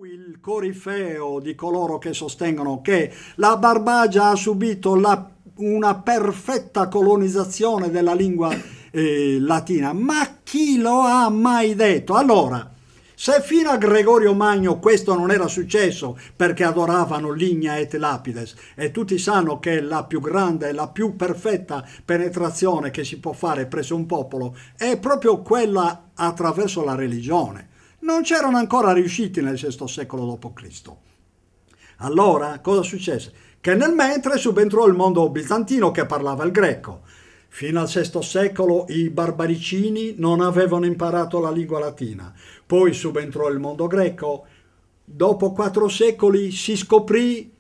Il corifeo di coloro che sostengono che la Barbagia ha subito una perfetta colonizzazione della lingua latina. Ma chi lo ha mai detto? Allora, se fino a Gregorio Magno questo non era successo perché adoravano Lignia et Lapides, e tutti sanno che la più grande, la più perfetta penetrazione che si può fare presso un popolo è proprio quella attraverso la religione. Non c'erano ancora riusciti nel VI secolo d.C. Allora, cosa successe? Che nel mentre subentrò il mondo bizantino che parlava il greco. Fino al VI secolo i barbaricini non avevano imparato la lingua latina. Poi subentrò il mondo greco. Dopo 4 secoli si scoprì,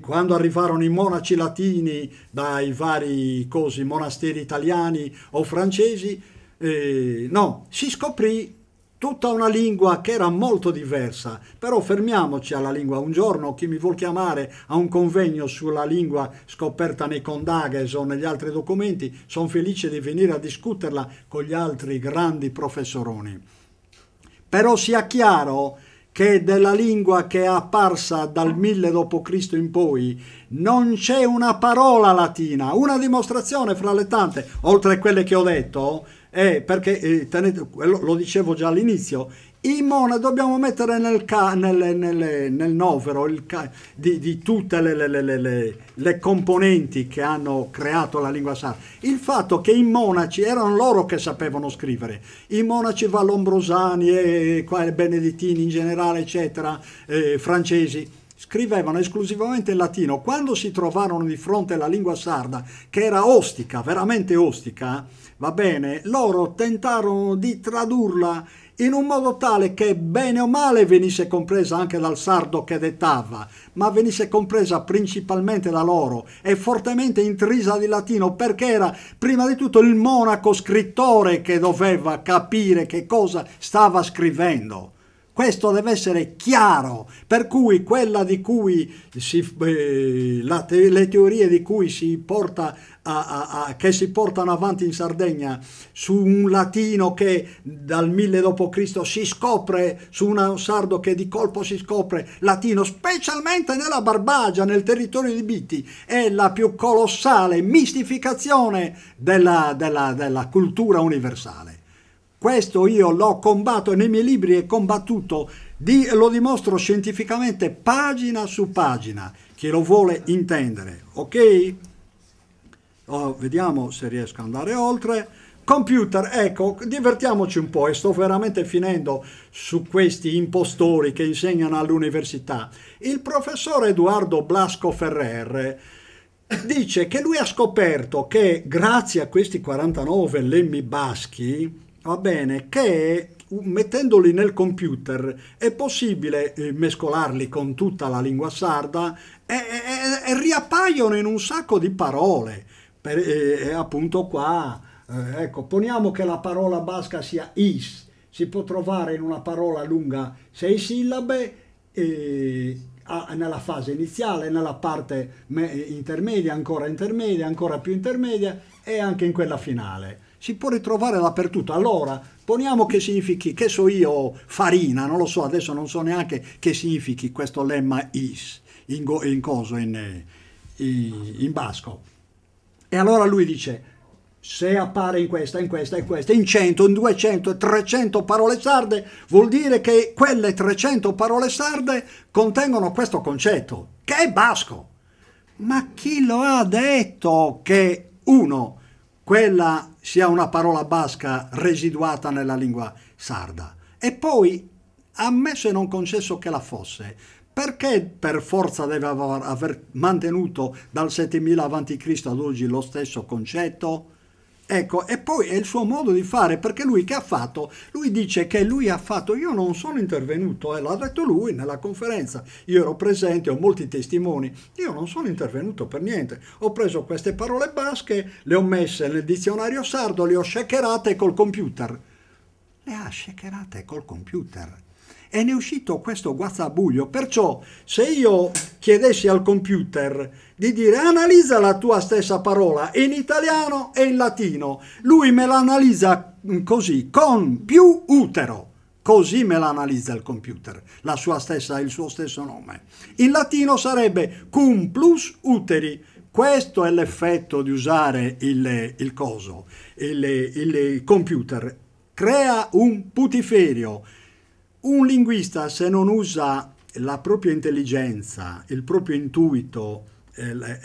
quando arrivarono i monaci latini dai vari monasteri italiani o francesi, si scoprì tutta una lingua che era molto diversa. Però fermiamoci alla lingua. Un giorno chi mi vuol chiamare a un convegno sulla lingua scoperta nei Condages o negli altri documenti, sono felice di venire a discuterla con gli altri grandi professoroni. Però sia chiaro che della lingua che è apparsa dal 1000 d.C. in poi non c'è una parola latina. Una dimostrazione fra le tante, oltre a quelle che ho detto, perché lo dicevo già all'inizio, dobbiamo mettere nel novero di tutte le componenti che hanno creato la lingua sarda il fatto che i monaci erano loro che sapevano scrivere. I monaci vallombrosani e benedettini in generale, eccetera, francesi, scrivevano esclusivamente in latino. Quando si trovarono di fronte alla lingua sarda, che era ostica, veramente ostica, va bene, loro tentarono di tradurla in un modo tale che bene o male venisse compresa anche dal sardo che dettava, ma venisse compresa principalmente da loro e fortemente intrisa di latino, perché era prima di tutto il monaco scrittore che doveva capire che cosa stava scrivendo. Questo deve essere chiaro, per cui quella di cui le teorie di cui si porta che si portano avanti in Sardegna su un latino che dal 1000 d.C. si scopre, su un sardo che di colpo si scopre latino, specialmente nella Barbagia, nel territorio di Biti, è la più colossale mistificazione della cultura universale. Questo io l'ho combattuto nei miei libri, è combattuto, lo dimostro scientificamente pagina su pagina, chi lo vuole intendere, ok? Vediamo se riesco ad andare oltre. Computer, ecco, divertiamoci un po' e sto veramente finendo su questi impostori che insegnano all'università. Il professore Edoardo Blasco Ferrer dice che lui ha scoperto che grazie a questi 49 lemmi baschi, va bene, che mettendoli nel computer è possibile mescolarli con tutta la lingua sarda e riappaiono in un sacco di parole. Appunto qua, ecco, poniamo che la parola basca sia is, si può trovare in una parola lunga 6 sillabe nella fase iniziale, nella parte intermedia, ancora più intermedia e anche in quella finale. Si può ritrovare dappertutto. Allora, poniamo che significhi, che so io, farina, non lo so, adesso non so neanche che significhi questo lemma is, in basco. E allora lui dice, se appare in questa, in 100, in 200 e 300 parole sarde, vuol dire che quelle 300 parole sarde contengono questo concetto, che è basco. Ma chi lo ha detto che quella sia una parola basca residuata nella lingua sarda? E poi, ammesso e non concesso che la fosse, perché per forza deve aver mantenuto dal 7000 a.C. ad oggi lo stesso concetto? Ecco, e poi è il suo modo di fare, perché lui che ha fatto? Lui dice che lui ha fatto, io non sono intervenuto, l'ha detto lui nella conferenza, io ero presente, ho molti testimoni, io non sono intervenuto per niente, ho preso queste parole basche, le ho messe nel dizionario sardo, le ho shakerate col computer. Le ha shakerate col computer. E ne è uscito questo guazzabuglio. Perciò se io chiedessi al computer di dire analizza la tua stessa parola in italiano e in latino, lui me la analizza così, con più utero, Così me l'analizza il computer, il suo stesso nome. In latino sarebbe cum plus uteri. Questo è l'effetto di usare il computer. Crea un putiferio. Un linguista, se non usa la propria intelligenza, il proprio intuito,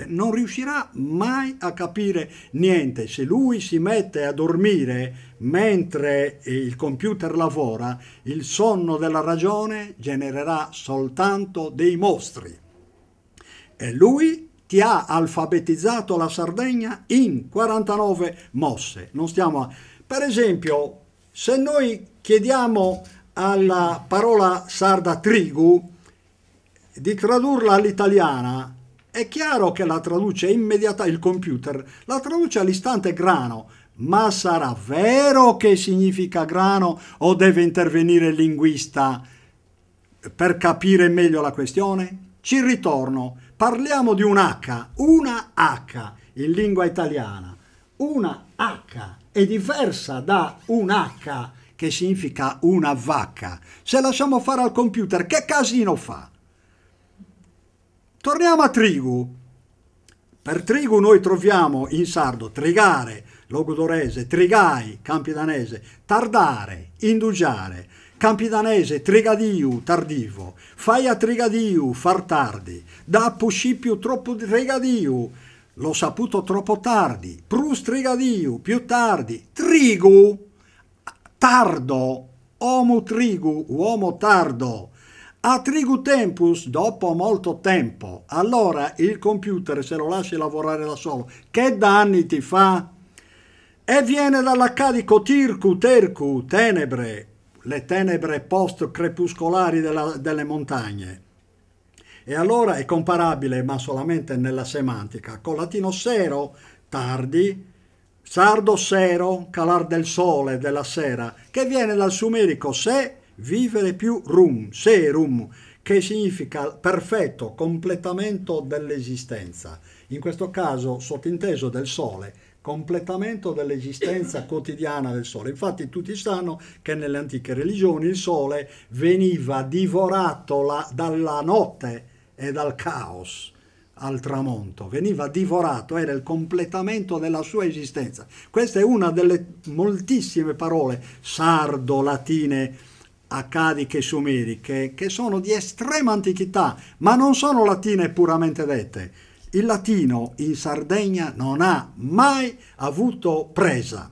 non riuscirà mai a capire niente. Se lui si mette a dormire mentre il computer lavora, il sonno della ragione genererà soltanto dei mostri. E lui ti ha alfabetizzato la Sardegna in 49 mosse. Non stiamo Per esempio, se noi chiediamo alla parola sarda trigu di tradurla all'italiana, è chiaro che la traduce immediatamente, il computer la traduce all'istante grano, ma sarà vero che significa grano o deve intervenire il linguista per capire meglio la questione? Ci ritorno, parliamo di una H in lingua italiana. Una H è diversa da un H che significa una vacca. Se lasciamo fare al computer, che casino fa? Torniamo a trigu. Per trigu noi troviamo in sardo trigare, logudorese, trigai, campidanese, tardare, indugiare, campidanese, trigadiu, tardivo, fai a trigadiu, far tardi, da puscipiu troppo trigadiu, l'ho saputo troppo tardi, prus trigadiu, più tardi, trigu, tardo, homo trigu, uomo tardo, a trigu tempus, dopo molto tempo. Allora il computer, se lo lasci lavorare da solo, che danni ti fa? E viene dall'accadico tircu, tercu, tenebre, le tenebre post-crepuscolari delle montagne. E allora è comparabile, ma solamente nella semantica, con latino sero, tardi, sardo sero, calar del sole, della sera, che viene dal sumerico se, vivere più rum, serum, che significa perfetto completamento dell'esistenza. In questo caso sottinteso del sole, completamento dell'esistenza quotidiana del sole. Infatti tutti sanno che nelle antiche religioni il sole veniva divorato dalla notte e dal caos al tramonto, veniva divorato, era il completamento della sua esistenza. Questa è una delle moltissime parole sardo, latine, accadiche e sumeriche che sono di estrema antichità, ma non sono latine puramente dette. Il latino in Sardegna non ha mai avuto presa.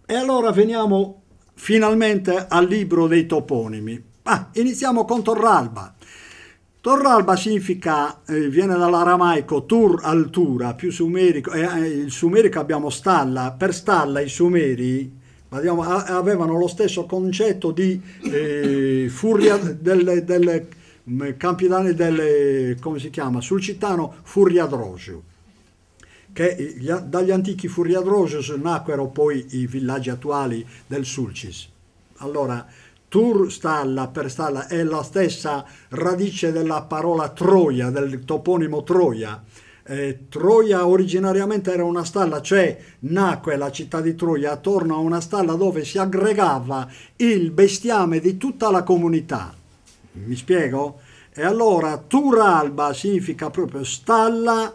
E allora veniamo finalmente al libro dei toponimi. Iniziamo con Torralba. Torralba significa, viene dall'aramaico tur, altura, più sumerico, il sumerico abbiamo stalla, per stalla i sumeri avevano lo stesso concetto di furia delle campidane come si chiama? Sulcitano Furiadrosiu, che dagli antichi Furiadrosius nacquero poi i villaggi attuali del Sulcis. Allora, tur stalla per stalla è la stessa radice della parola Troia, del toponimo Troia. Troia originariamente era una stalla, cioè nacque la città di Troia attorno a una stalla dove si aggregava il bestiame di tutta la comunità. Mi spiego? E allora Turalba significa proprio stalla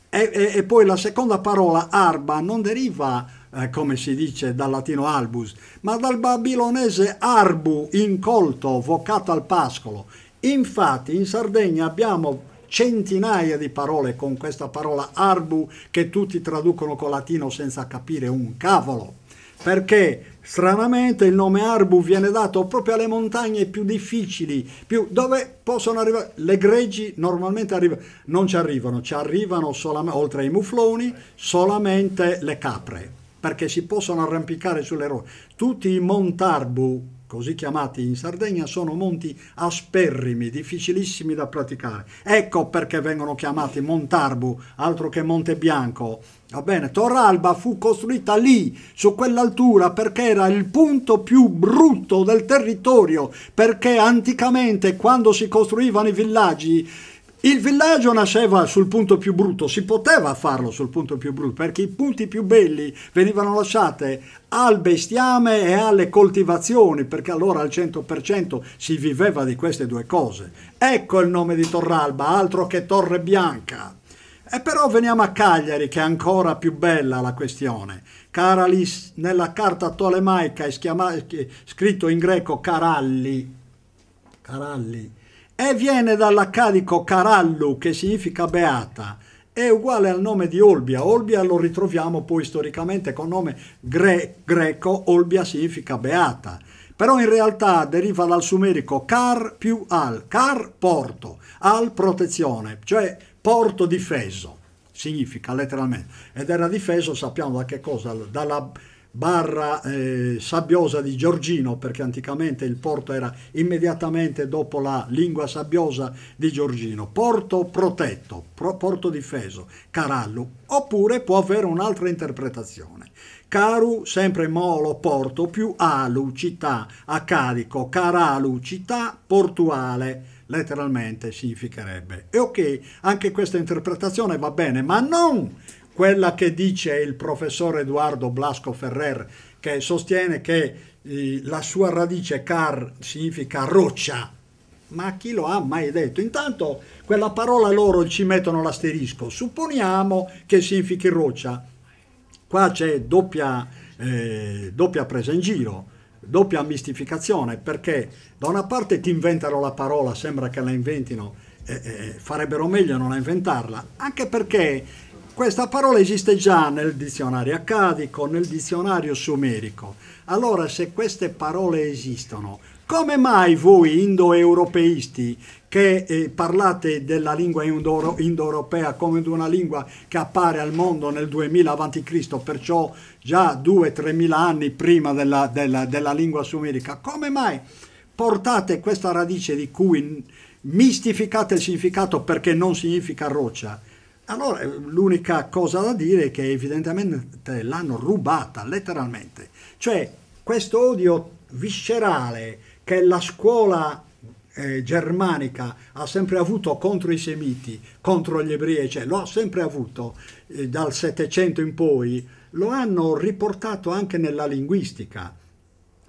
e poi la seconda parola arba non deriva come si dice dal latino albus, ma dal babilonese arbu, incolto, vocato al pascolo. Infatti in Sardegna abbiamo centinaia di parole con questa parola arbu che tutti traducono col latino senza capire un cavolo, perché stranamente il nome arbu viene dato proprio alle montagne più difficili, dove possono arrivare le greggi. Normalmente non ci arrivano solamente, oltre ai mufloni, solamente le capre, perché si possono arrampicare sulle rocce. Tutti i montarbu, così chiamati in Sardegna, sono monti asperrimi, difficilissimi da praticare. Ecco perché vengono chiamati Montarbu, altro che Monte Bianco. Va bene, Torralba fu costruita lì, su quell'altura, perché era il punto più brutto del territorio, perché anticamente, quando si costruivano i villaggi, Il villaggio nasceva sul punto più brutto, si poteva farlo sul punto più brutto, perché i punti più belli venivano lasciati al bestiame e alle coltivazioni, perché allora al 100% si viveva di queste due cose. Ecco il nome di Torralba, altro che Torre Bianca. E però veniamo a Cagliari, che è ancora più bella la questione. Caralis, nella carta tolemaica è scritto in greco Caralli, e viene dall'accadico Carallu, che significa beata, è uguale al nome di Olbia. Olbia lo ritroviamo poi storicamente con nome greco, Olbia significa beata, però in realtà deriva dal sumerico car più al, car porto, al protezione, cioè porto difeso, significa letteralmente, ed era difeso, sappiamo da che cosa, dalla barra sabbiosa di Giorgino, perché anticamente il porto era immediatamente dopo la lingua sabbiosa di Giorgino. Porto protetto, porto difeso, Carallu, oppure può avere un'altra interpretazione. Caru, sempre molo, porto, più alu, città, accadico, Caralu, città portuale, letteralmente significherebbe. E ok, anche questa interpretazione va bene, ma non quella che dice il professor Edoardo Blasco Ferrer, che sostiene che la sua radice car significa roccia. Ma chi lo ha mai detto? Intanto quella parola loro ci mettono l'asterisco, supponiamo che significhi roccia. Qua c'è doppia presa in giro, doppia mistificazione, perché da una parte ti inventano la parola, sembra che la inventino, farebbero meglio non a inventarla, anche perché questa parola esiste già nel dizionario accadico, nel dizionario sumerico. Allora, se queste parole esistono, come mai voi indoeuropeisti che parlate della lingua indoeuropea come di una lingua che appare al mondo nel 2000 a.C., perciò già 2-3 mila anni prima della lingua sumerica, come mai portate questa radice di cui mistificate il significato perché non significa roccia? Allora, l'unica cosa da dire è che evidentemente l'hanno rubata, letteralmente. Cioè, questo odio viscerale che la scuola germanica ha sempre avuto contro i semiti, contro gli ebrei, cioè lo ha sempre avuto dal Settecento in poi, lo hanno riportato anche nella linguistica.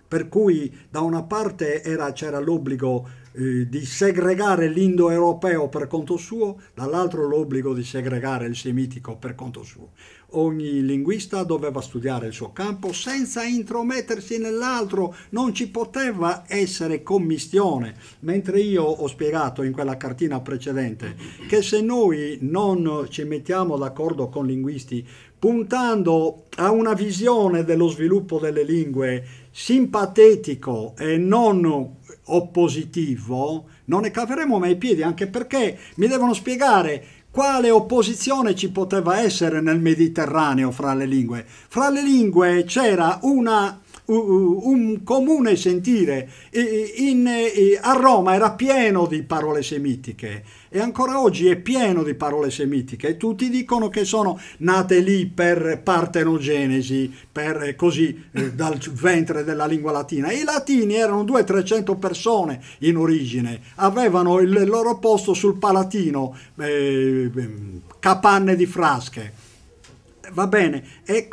Per cui da una parte c'era l'obbligo di segregare l'indoeuropeo per conto suo, dall'altro l'obbligo di segregare il semitico per conto suo. Ogni linguista doveva studiare il suo campo senza intromettersi nell'altro, non ci poteva essere commistione, mentre io ho spiegato in quella cartina precedente che se noi non ci mettiamo d'accordo con linguisti puntando a una visione dello sviluppo delle lingue simpatetico e non oppositivo, non ne caveremo mai i piedi, anche perché mi devono spiegare quale opposizione ci poteva essere nel Mediterraneo fra le lingue. Fra le lingue c'era un comune sentire. A Roma era pieno di parole semitiche e ancora oggi è pieno di parole semitiche e tutti dicono che sono nate lì per partenogenesi, per dal ventre della lingua latina. I latini erano 200-300 persone in origine, avevano il loro posto sul Palatino, capanne di frasche. Va bene, e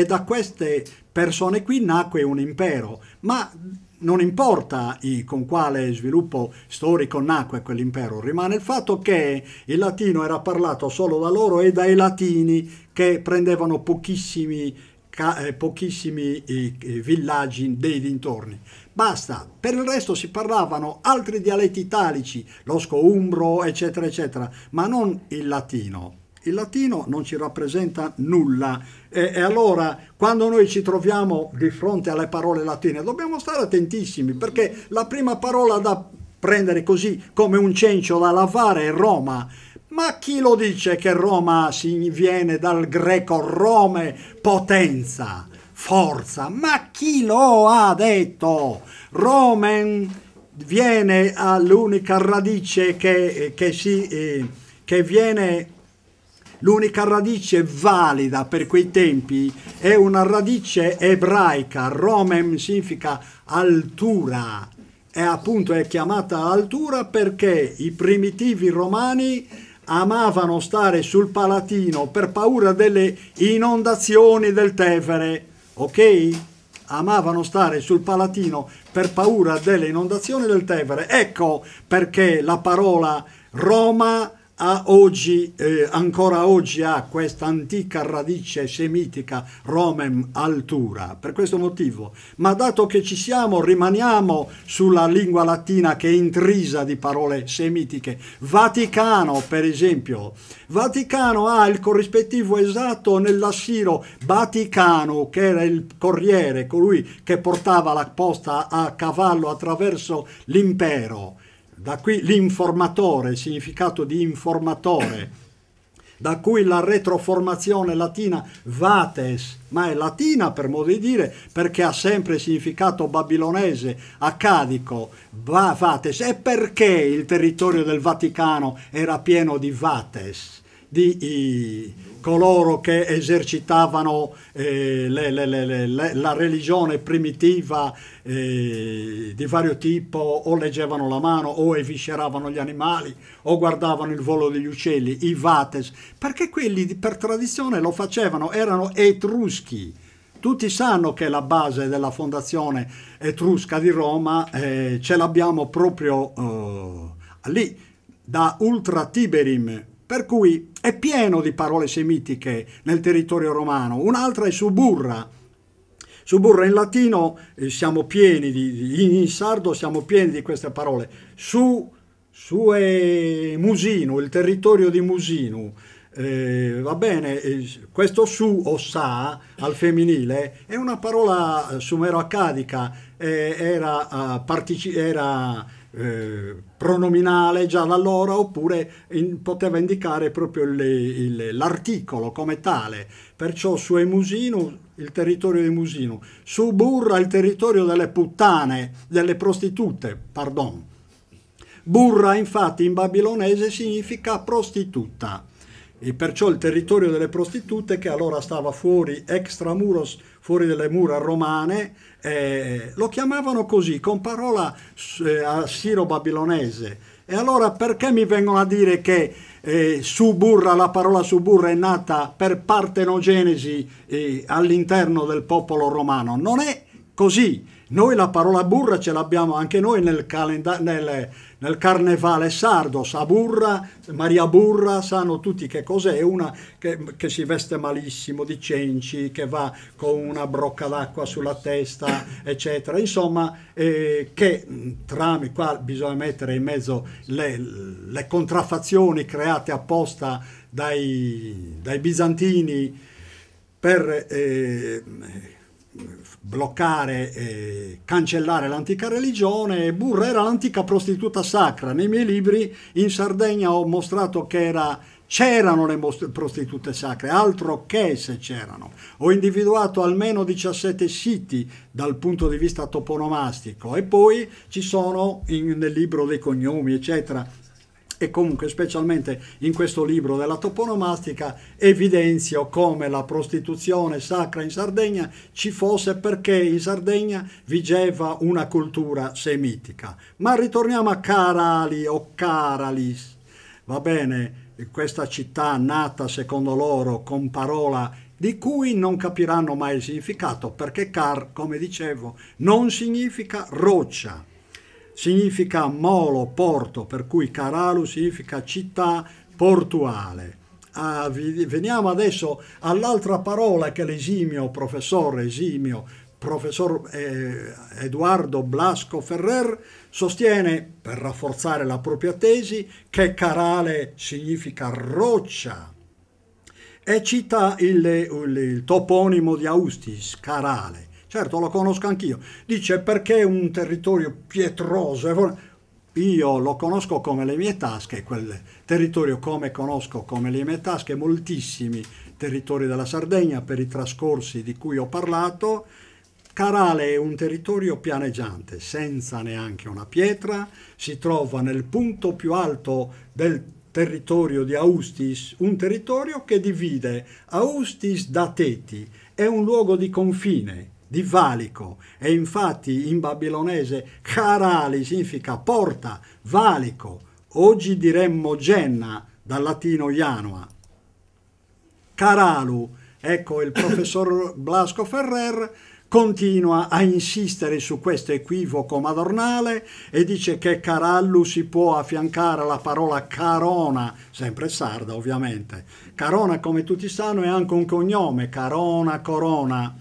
da queste persone qui nacque un impero, ma non importa con quale sviluppo storico nacque quell'impero, rimane il fatto che il latino era parlato solo da loro e dai latini che prendevano pochissimi villaggi dei dintorni. Basta, per il resto si parlavano altri dialetti italici, l'osco-umbro, eccetera, eccetera, ma non il latino. Il latino non ci rappresenta nulla e allora quando noi ci troviamo di fronte alle parole latine dobbiamo stare attentissimi, perché la prima parola da prendere così come un cencio da lavare è Roma. Ma chi lo dice che Roma viene dal greco Rome, potenza, forza? Ma chi lo ha detto? Romen viene all'unica radice che viene. L'unica radice valida per quei tempi è una radice ebraica. Romem significa altura. e appunto è chiamata altura perché i primitivi romani amavano stare sul Palatino per paura delle inondazioni del Tevere, ok? Amavano stare sul Palatino per paura delle inondazioni del Tevere. Ecco perché la parola Roma ancora oggi ha questa antica radice semitica, Romem, altura, per questo motivo. Ma dato che ci siamo, rimaniamo sulla lingua latina che è intrisa di parole semitiche. Vaticano, per esempio. Vaticano ha il corrispettivo esatto nell'assiro Vaticano, che era il corriere, colui che portava la posta a cavallo attraverso l'impero. Da qui l'informatore, il significato di informatore, da cui la retroformazione latina vates, ma è latina per modo di dire perché ha sempre significato babilonese, accadico, vates, e perché il territorio del Vaticano era pieno di vates, di coloro che esercitavano la religione primitiva di vario tipo, o leggevano la mano, o evisceravano gli animali, o guardavano il volo degli uccelli, i vates, perché quelli per tradizione lo facevano, erano etruschi. Tutti sanno che la base della fondazione etrusca di Roma ce l'abbiamo proprio lì, da Ultra Tiberim, per cui è pieno di parole semitiche nel territorio romano. Un'altra è suburra. Suburra in latino siamo pieni in sardo siamo pieni di queste parole. Su è Musinu, il territorio di Musinu. Va bene, questo su o sa al femminile è una parola sumero-accadica, era pronominale già da allora, oppure poteva indicare proprio l'articolo come tale. Perciò su Musinu, il territorio di Musinu, su Burra, il territorio delle puttane, delle prostitute, pardon. Burra infatti in babilonese significa prostituta, e perciò il territorio delle prostitute, che allora stava fuori, extramuros, fuori delle mura romane, lo chiamavano così, con parola assiro-babilonese. E allora perché mi vengono a dire che suburra, la parola suburra è nata per partenogenesi all'interno del popolo romano? Non è così. Noi la parola burra ce l'abbiamo anche noi nel carnevale sardo. Saburra, Maria Burra, sanno tutti che cos'è, una che si veste malissimo di cenci, che va con una brocca d'acqua sulla testa, eccetera. Insomma, che qua bisogna mettere in mezzo le contraffazioni create apposta dai bizantini per bloccare, cancellare l'antica religione. Burra era l'antica prostituta sacra. Nei miei libri in Sardegna ho mostrato che c'erano le prostitute sacre, altro che se c'erano. Ho individuato almeno 17 siti dal punto di vista toponomastico, e poi ci sono nel libro dei cognomi, eccetera. E comunque, specialmente in questo libro della toponomastica, evidenzio come la prostituzione sacra in Sardegna ci fosse, perché in Sardegna vigeva una cultura semitica. Ma ritorniamo a Carali o Caralis, va bene, questa città nata secondo loro con parola di cui non capiranno mai il significato, perché car, come dicevo, non significa roccia. Significa molo, porto, per cui Caralu significa città portuale. Veniamo adesso all'altra parola che l'esimio professor Edoardo Blasco Ferrer sostiene per rafforzare la propria tesi, che Carale significa roccia, e cita il toponimo di Austis, Carale. Certo, lo conosco anch'io. Dice perché è un territorio pietroso. Io lo conosco come le mie tasche, quel territorio, come conosco come le mie tasche moltissimi territori della Sardegna per i trascorsi di cui ho parlato. Carale è un territorio pianeggiante, senza neanche una pietra, si trova nel punto più alto del territorio di Austis, un territorio che divide Austis da Teti, è un luogo di confine. di valico, e infatti in babilonese Karali significa porta, valico, oggi diremmo Genna, dal latino Janua. Caralu, ecco, il professor Blasco Ferrer continua a insistere su questo equivoco madornale e dice che Carallu si può affiancare alla parola Carona, sempre sarda ovviamente. Carona, come tutti sanno, è anche un cognome, Carona, Corona,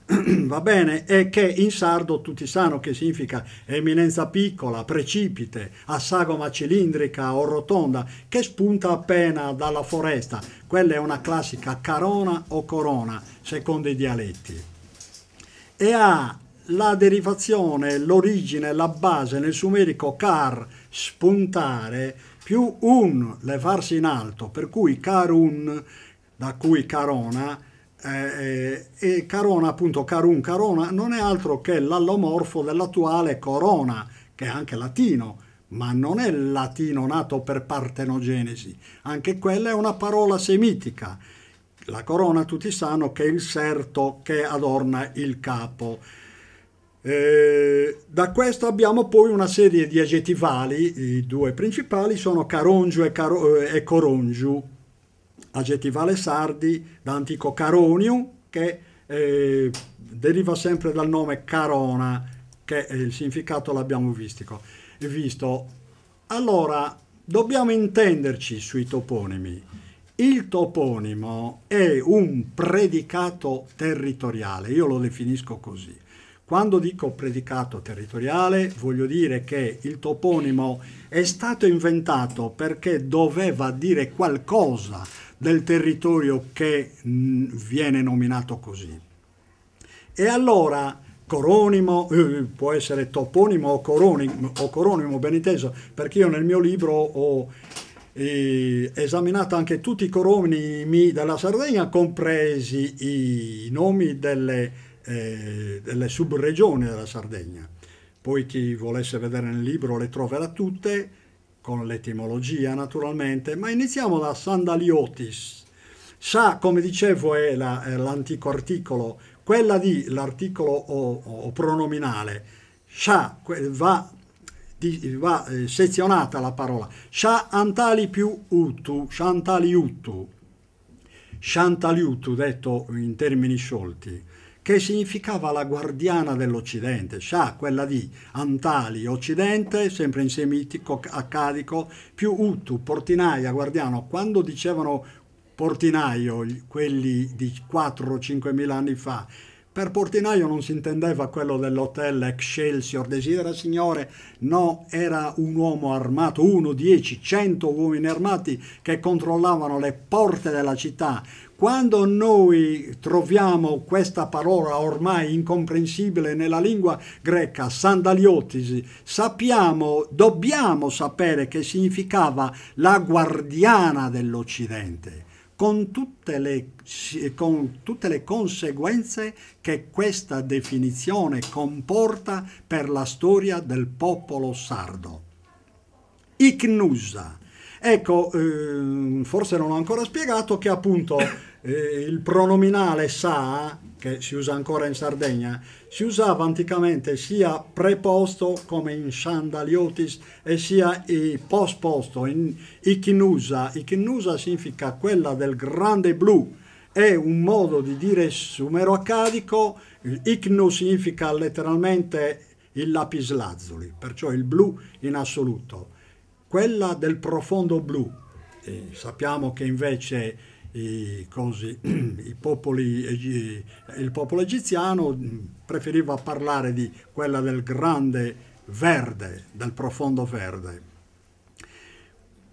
va bene, e che in sardo tutti sanno che significa eminenza piccola, precipite, a sagoma cilindrica o rotonda, che spunta appena dalla foresta. Quella è una classica carona o corona, secondo i dialetti. E ha la derivazione, l'origine, la base nel sumerico car, spuntare, più un, levarsi in alto, per cui carun, da cui carona, e carona, appunto carun, carona, non è altro che l'allomorfo dell'attuale corona, che è anche latino, ma non è il latino nato per partenogenesi, anche quella è una parola semitica. La corona tutti sanno che è il serto che adorna il capo. Da questo abbiamo poi una serie di aggettivali, i due principali sono carongiu e corongiu, aggettivale sardi da antico caroniu, che deriva sempre dal nome carona, che il significato l'abbiamo visto. Allora, dobbiamo intenderci sui toponimi. Il toponimo è un predicato territoriale, io lo definisco così. Quando dico predicato territoriale voglio dire che il toponimo è stato inventato perché doveva dire qualcosa del territorio che viene nominato così. E allora coronimo, può essere toponimo o coronimo, ben inteso, perché io nel mio libro ho esaminato anche tutti i coronimi della Sardegna, compresi i nomi delle subregioni della Sardegna. Poi chi volesse vedere nel libro le troverà tutte, con l'etimologia naturalmente, ma iniziamo da Sandaliotis. Sa, come dicevo, è l'antico articolo, quella di l'articolo o pronominale. Sa, va sezionata la parola. Sha antali più utu, shantaliutu, shantaliutu detto in termini sciolti, che significava la guardiana dell'Occidente. Sha, quella di Antali, Occidente, sempre in semitico accadico, più utu, portinaia, guardiano. Quando dicevano portinaio, quelli di 4-5 mila anni fa, per portinaio non si intendeva quello dell'hotel Excelsior, desidera signore, no, era un uomo armato, 1, 10, 100 uomini armati che controllavano le porte della città. Quando noi troviamo questa parola ormai incomprensibile nella lingua greca, sandaliotisi, dobbiamo sapere che significava la guardiana dell'Occidente, con tutte le conseguenze che questa definizione comporta per la storia del popolo sardo. Icnusa. Ecco, forse non ho ancora spiegato che appunto il pronominale sa, che si usa ancora in Sardegna, si usava anticamente sia preposto come in Sandaliotis e sia postposto in Icnusa. Icnusa significa quella del grande blu, è un modo di dire sumero-accadico. Icnu significa letteralmente il lapislazzuli, perciò il blu in assoluto. Quella del profondo blu. Sappiamo che invece il popolo egiziano preferiva parlare di quella del grande verde, del profondo verde.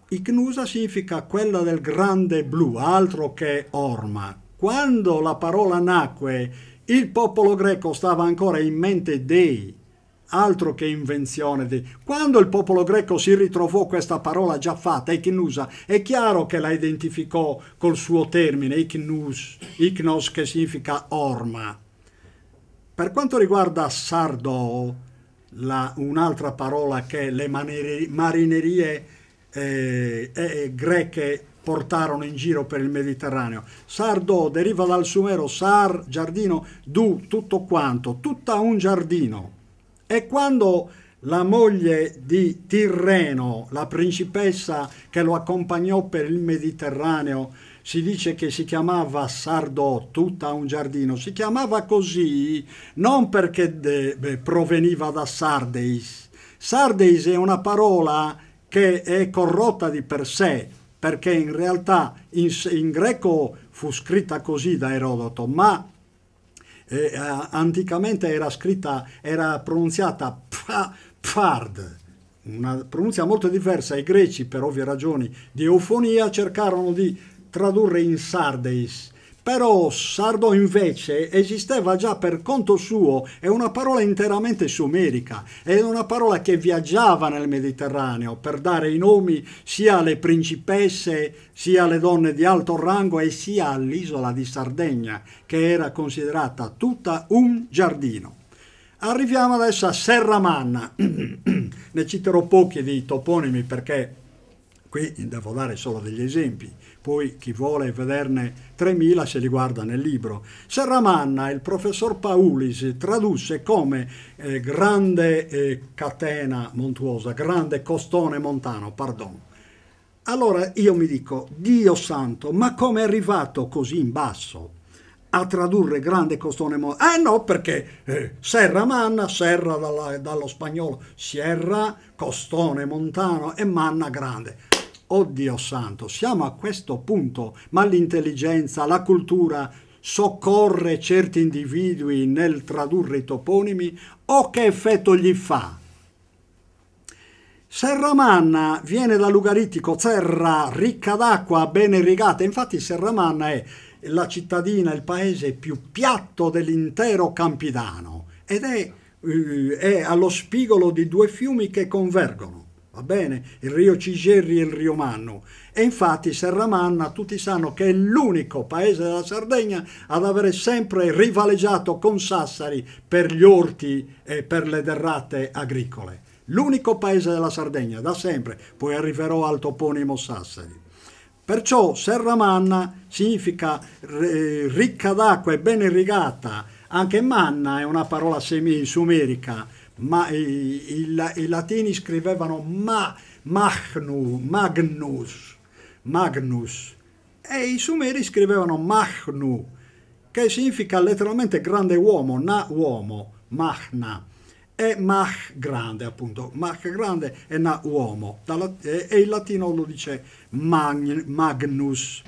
Icnusa significa quella del grande blu, altro che orma. Quando la parola nacque, il popolo greco stava ancora in mente dei, altro che invenzione di... Quando il popolo greco si ritrovò questa parola già fatta, icnusa, è chiaro che la identificò col suo termine, icnos, che significa orma. Per quanto riguarda sardo, un'altra parola che le marinerie greche portarono in giro per il Mediterraneo. Sardo deriva dal sumero sar, giardino, du, tutto quanto, tutta un giardino. E quando la moglie di Tirreno, la principessa che lo accompagnò per il Mediterraneo, si dice che si chiamava Sardo, tutta un giardino, si chiamava così non perché proveniva da Sardeis. Sardeis è una parola che è corrotta di per sé, perché in realtà in greco fu scritta così da Erodoto, ma anticamente era pronunziata Pfard, una pronuncia molto diversa. I greci, per ovvie ragioni di eufonia, cercarono di tradurre in Sardeis. Però sardo invece esisteva già per conto suo, è una parola interamente sumerica, è una parola che viaggiava nel Mediterraneo per dare i nomi sia alle principesse, sia alle donne di alto rango e sia all'isola di Sardegna, che era considerata tutta un giardino. Arriviamo adesso a Serramanna, ne citerò pochi di toponimi perché qui devo dare solo degli esempi, poi chi vuole vederne 3000 se li guarda nel libro. Serramanna il professor Paulis tradusse come grande catena montuosa, grande costone montano, pardon. Allora io mi dico, Dio santo, ma come è arrivato così in basso a tradurre grande costone montano? No, perché Serramanna, serra dallo spagnolo, sierra, costone montano e manna grande. Oddio santo, siamo a questo punto, ma l'intelligenza, la cultura soccorre certi individui nel tradurre i toponimi o che effetto gli fa? Serramanna viene dall'ugaritico serra, ricca d'acqua, ben irrigata. Infatti Serramanna è la cittadina, il paese più piatto dell'intero Campidano ed è allo spigolo di due fiumi che convergono. Va bene? Il Rio Cigerri e il Rio Mannu. E infatti Serramanna tutti sanno che è l'unico paese della Sardegna ad avere sempre rivaleggiato con Sassari per gli orti e per le derrate agricole. L'unico paese della Sardegna, da sempre, poi arriverò al toponimo Sassari. Perciò Serramanna significa ricca d'acqua e ben irrigata. Anche manna è una parola sumerica, ma i latini scrivevano Magnus, e i sumeri scrivevano Mahnu, che significa letteralmente grande uomo, na uomo, Mahna, e Mach grande appunto, Mach grande e na uomo, e il latino lo dice Magnus.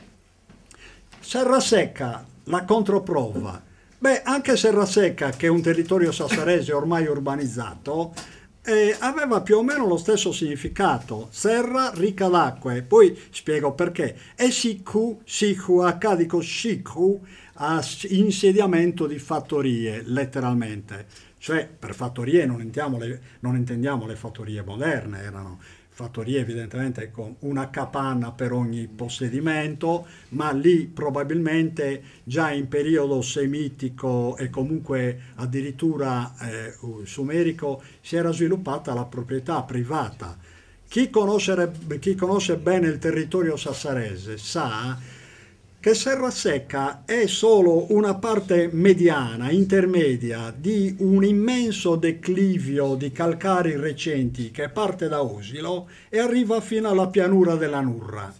Serrasecca, la controprova. Beh, anche Serrasecca, che è un territorio sassarese ormai urbanizzato, aveva più o meno lo stesso significato. Serra, ricca d'acqua. E poi spiego perché. E sicu, accadico sicu, insediamento di fattorie, letteralmente. Cioè, per fattorie non intendiamo le fattorie moderne, erano fattorie evidentemente con una capanna per ogni possedimento, ma lì probabilmente già in periodo semitico e comunque addirittura sumerico si era sviluppata la proprietà privata. Chi conosce bene il territorio sassarese sa che Serrasecca è solo una parte mediana, intermedia, di un immenso declivio di calcari recenti che parte da Osilo e arriva fino alla pianura della Nurra.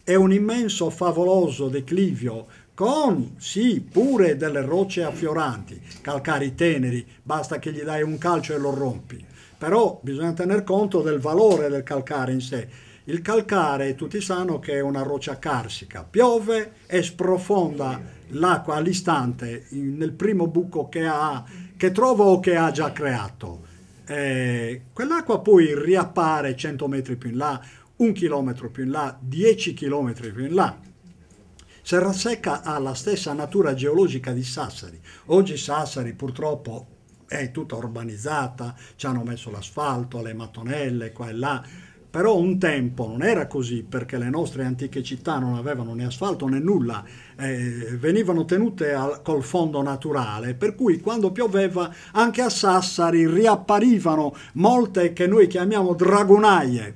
È un immenso favoloso declivio con, sì, pure delle rocce affioranti, calcari teneri, basta che gli dai un calcio e lo rompi. Però bisogna tener conto del valore del calcare in sé. Il calcare, tutti sanno che è una roccia carsica, piove e sprofonda l'acqua all'istante nel primo buco che trova o che ha già creato. Quell'acqua poi riappare 100 metri più in là, 1 chilometro più in là, 10 chilometri più in là. Serrasecca ha la stessa natura geologica di Sassari. Oggi Sassari purtroppo è tutta urbanizzata, ci hanno messo l'asfalto, le mattonelle, qua e là. Però un tempo non era così, perché le nostre antiche città non avevano né asfalto né nulla, venivano tenute col fondo naturale, per cui quando pioveva anche a Sassari riapparivano molte che noi chiamiamo dragonaie.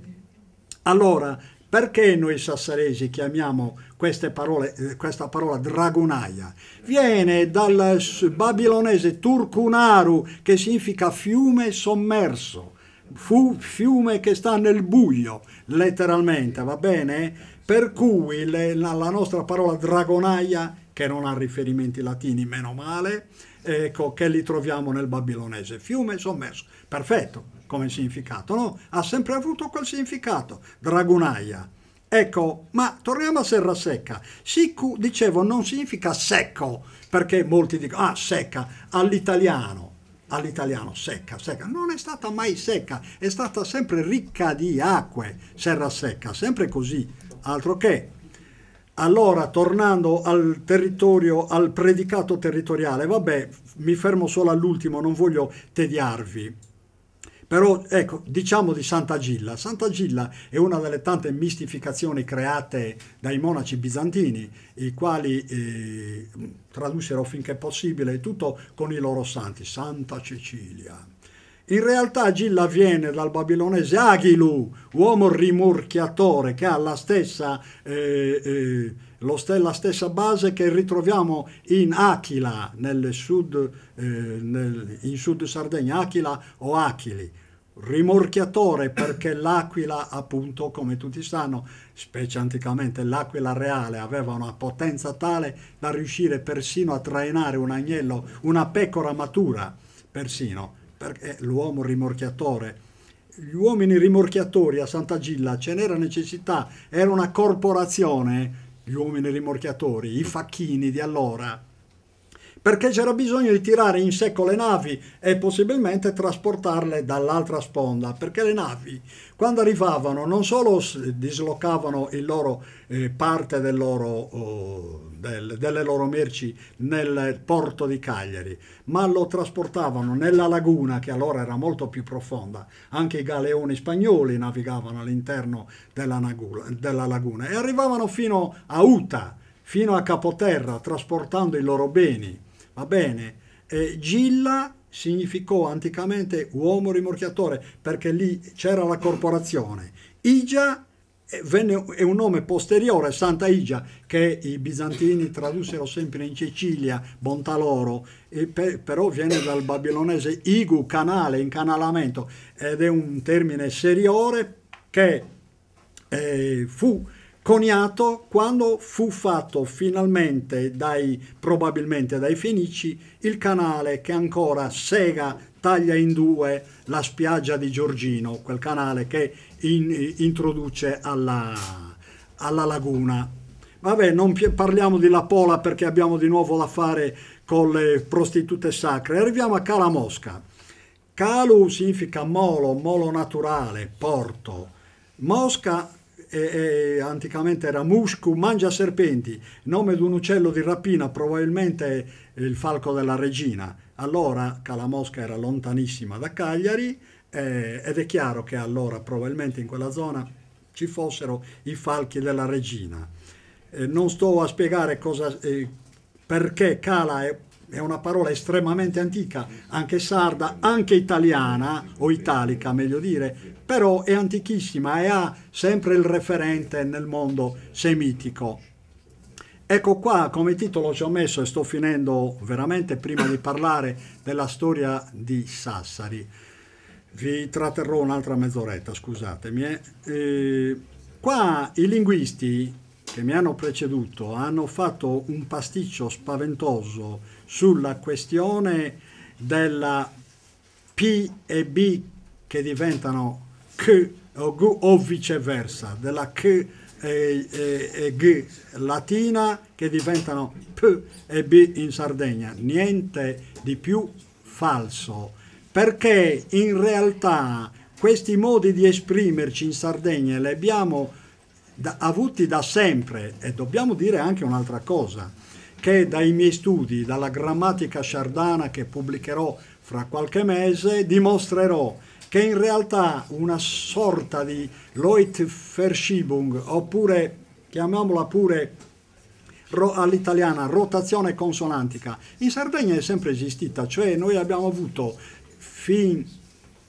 Allora, Perché noi sassaresi chiamiamo questa parola dragonaia? Viene dal babilonese turkunaru, che significa fiume sommerso, fiume che sta nel buio, letteralmente, va bene? Per cui la nostra parola dragonaia, che non ha riferimenti latini, meno male, ecco, che li troviamo nel babilonese, fiume sommerso, perfetto come significato, no? Ha sempre avuto quel significato, dragonaia. Ecco, ma torniamo a Serra Secca. Sicu, dicevo, non significa secco, perché molti dicono, ah, secca, all'italiano secca, secca. Non è stata mai secca, è stata sempre ricca di acque, Serra Secca, sempre così, altro che. Allora, tornando al territorio, al predicato territoriale, vabbè, mi fermo solo all'ultimo, non voglio tediarvi. Però, ecco, diciamo di Sant'Agilla. Sant'Agilla è una delle tante mistificazioni create dai monaci bizantini, i quali tradussero finché possibile tutto con i loro santi. Santa Cecilia. In realtà Agilla viene dal babilonese agilu, uomo rimorchiatore, che ha la stessa base che ritroviamo in Aquila, in sud Sardegna, Aquila o Achili. Rimorchiatore perché l'aquila, appunto, come tutti sanno, specie anticamente l'aquila reale, aveva una potenza tale da riuscire persino a trainare un agnello, una pecora matura, persino, perché l'uomo rimorchiatore. Gli uomini rimorchiatori a Sant'Agilla ce n'era necessità, era una corporazione, gli uomini rimorchiatori, i facchini di allora, perché c'era bisogno di tirare in secco le navi e possibilmente trasportarle dall'altra sponda, perché le navi, quando arrivavano, non solo dislocavano parte delle loro merci nel porto di Cagliari, ma lo trasportavano nella laguna, che allora era molto più profonda. Anche i galeoni spagnoli navigavano all'interno della laguna e arrivavano fino a Uta, fino a Capoterra, trasportando i loro beni. Va bene? Gilla significò anticamente uomo rimorchiatore, perché lì c'era la corporazione. Igia è un nome posteriore, Santa Igia, che i bizantini tradussero sempre in Cecilia, bontà loro, però viene dal babilonese igu, canale, incanalamento, ed è un termine seriore che fu coniato quando fu fatto finalmente probabilmente dai Fenici il canale che ancora sega, taglia in due la spiaggia di Giorgino, quel canale che introduce alla laguna. Vabbè, non parliamo di La Pola perché abbiamo di nuovo da fare con le prostitute sacre. Arriviamo a Cala Mosca. Calu significa molo naturale, porto. Mosca anticamente era muscu, mangia serpenti, nome di un uccello di rapina, probabilmente il falco della regina. Allora Cala Mosca era lontanissima da Cagliari ed è chiaro che allora probabilmente in quella zona ci fossero i falchi della regina. Non sto a spiegare perché Cala è una parola estremamente antica, anche sarda, anche italiana, o italica meglio dire, però è antichissima e ha sempre il referente nel mondo semitico. Ecco qua, come titolo ci ho messo, e sto finendo veramente prima di parlare della storia di Sassari. Vi tratterrò un'altra mezz'oretta, scusatemi. Qua i linguisti che mi hanno preceduto hanno fatto un pasticcio spaventoso sulla questione della P e B che diventano K o viceversa, della K e G latina che diventano P e B in Sardegna. Niente di più falso, perché in realtà questi modi di esprimerci in Sardegna li abbiamo avuti da sempre. E dobbiamo dire anche un'altra cosa, che dai miei studi, dalla grammatica sardana che pubblicherò fra qualche mese, dimostrerò che in realtà una sorta di Leutverschiebung, oppure chiamiamola pure all'italiana rotazione consonantica, in Sardegna è sempre esistita, cioè noi abbiamo avuto fin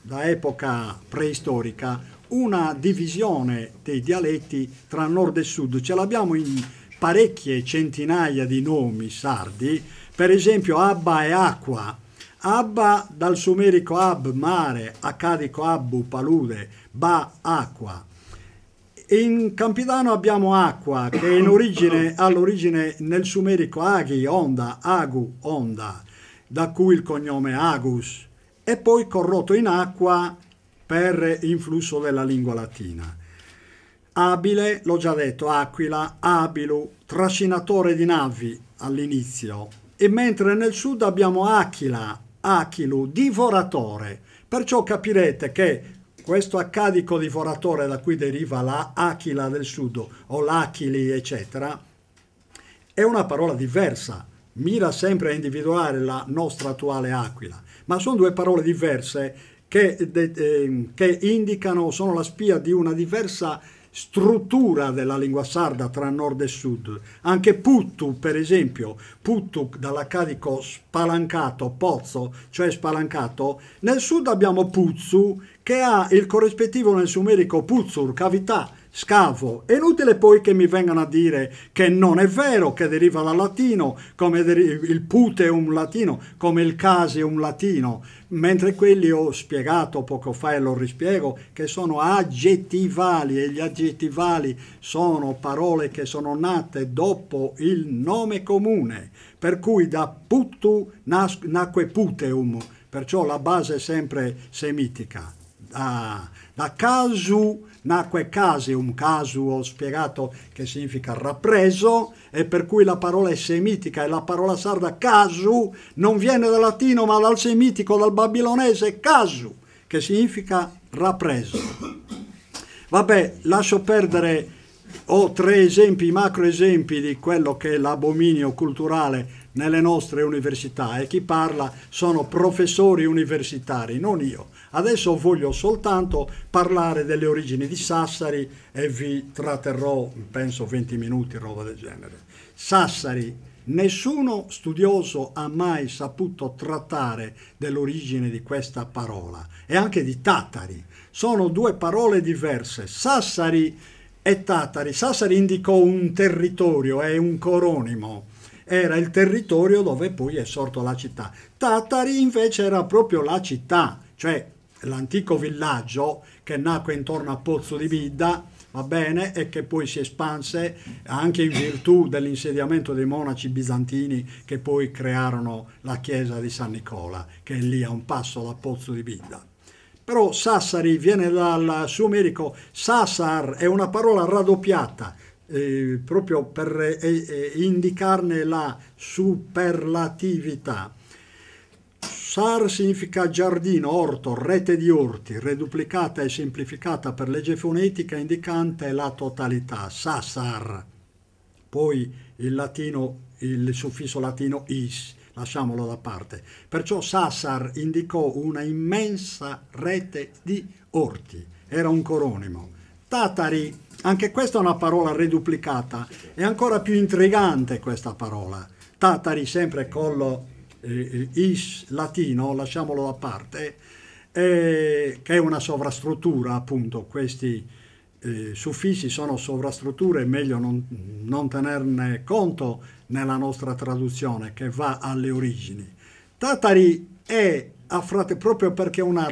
da epoca preistorica una divisione dei dialetti tra nord e sud. Ce l'abbiamo in parecchie centinaia di nomi sardi, per esempio abba e acqua. Abba dal sumerico ab, mare, accadico abbu, palude, ba, acqua. In Campidano abbiamo acqua, che all'origine nel sumerico aghi, onda, agu, onda, da cui il cognome agus, e poi corrotto in acqua per influsso della lingua latina. Abile, l'ho già detto, aquila, abilu, trascinatore di navi all'inizio, e mentre nel sud abbiamo aquila, achilu, divoratore. Perciò capirete che questo accadico divoratore, da cui deriva la aquila del sud o l'achili eccetera, è una parola diversa, mira sempre a individuare la nostra attuale aquila, ma sono due parole diverse che indicano, sono la spia di una diversa struttura della lingua sarda tra nord e sud. Anche puttu, per esempio, puttu dall'accadico spalancato, pozzo, cioè spalancato, nel sud abbiamo puzzu, che ha il corrispettivo nel sumerico puzzur, cavità, scavo. È inutile poi che mi vengano a dire che non è vero, che deriva dal latino, come il puteum latino, come il caseum latino, mentre quelli ho spiegato poco fa e lo rispiego, che sono aggettivali, e gli aggettivali sono parole che sono nate dopo il nome comune, per cui da puttu nacque puteum, perciò la base è sempre semitica. Da casu nacque caseum, casu ho spiegato che significa rappreso, e per cui la parola è semitica, e la parola sarda casu non viene dal latino ma dal semitico, dal babilonese casu, che significa rappreso. Vabbè, lascio perdere, ho 3 esempi, macro esempi di quello che è l'abominio culturale nelle nostre università, e chi parla sono professori universitari, non io. Adesso voglio soltanto parlare delle origini di Sassari e vi tratterrò, penso, 20 minuti, roba del genere. Sassari, nessuno studioso ha mai saputo trattare dell'origine di questa parola, e anche di tatari. Sono 2 parole diverse. Sassari e tatari. Sassari indicò un territorio, è un coronimo. Era il territorio dove poi è sorta la città. Tatari invece era proprio la città, cioè l'antico villaggio che nacque intorno a Pozzo di Bidda, va bene, e che poi si espanse anche in virtù dell'insediamento dei monaci bizantini che poi crearono la chiesa di San Nicola, che è lì a un passo da Pozzo di Bidda. Però Sassari viene dal sumerico Sassar, è una parola raddoppiata, proprio per indicarne la superlatività. Sar significa giardino, orto, rete di orti, reduplicata e semplificata per legge fonetica indicante la totalità, Sassar. Poi il suffisso latino is, lasciamolo da parte. Perciò Sassar indicò una immensa rete di orti, era un coronimo. Tatari, anche questa è una parola reduplicata, è ancora più intrigante questa parola. Tatari sempre con lo is latino, lasciamolo da parte, che è una sovrastruttura, appunto. Questi suffissi sono sovrastrutture, è meglio non tenerne conto nella nostra traduzione, che va alle origini. Tatari è proprio perché una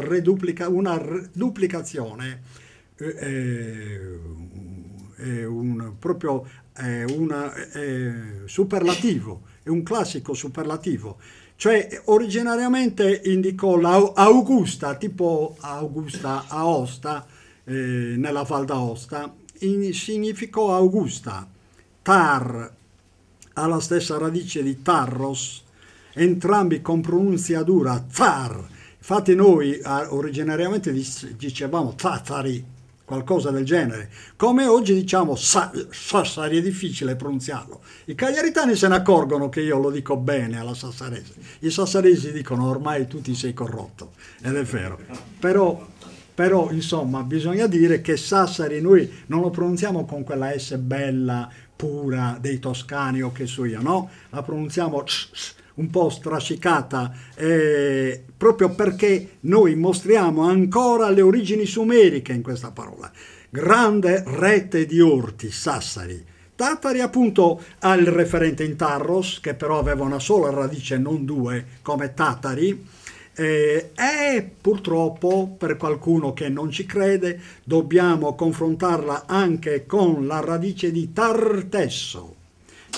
duplicazione è un superlativo, è un classico superlativo. Cioè originariamente indicò l'Augusta, tipo Augusta Aosta, nella Val d'Aosta, significò Augusta. Tar ha la stessa radice di Tarros, entrambi con pronunzia dura, Tar. Infatti noi originariamente dicevamo Tatari, qualcosa del genere, come oggi diciamo Sassari, è difficile pronunziarlo. I cagliaritani se ne accorgono che io lo dico bene alla sassarese, i sassaresi dicono ormai tu ti sei corrotto, ed è vero, però insomma bisogna dire che Sassari noi non lo pronunziamo con quella S bella, pura dei toscani o che so io, no? La pronunziamo un po' strascicata, proprio perché noi mostriamo ancora le origini sumeriche in questa parola. Grande rete di orti, Sassari. Tatari appunto ha il referente in Tarros, che però aveva una sola radice, non due, come Tatari. E purtroppo, per qualcuno che non ci crede, dobbiamo confrontarla anche con la radice di Tartesso.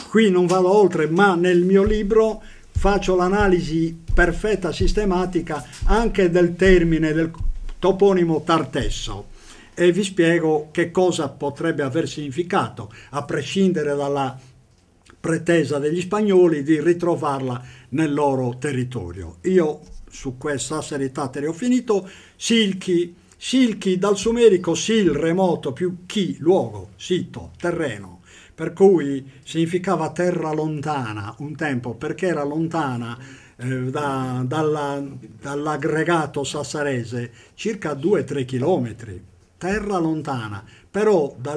Qui non vado oltre, ma nel mio libro faccio l'analisi perfetta, sistematica, anche del termine, del toponimo Tartesso, e vi spiego che cosa potrebbe aver significato, a prescindere dalla pretesa degli spagnoli di ritrovarla nel loro territorio. Io su questa Tatari ho finito. Silchi dal sumerico sil, remoto, più chi, luogo, sito, terreno, per cui significava terra lontana un tempo, perché era lontana dall'aggregato sassarese circa 2-3 chilometri, terra lontana. Però da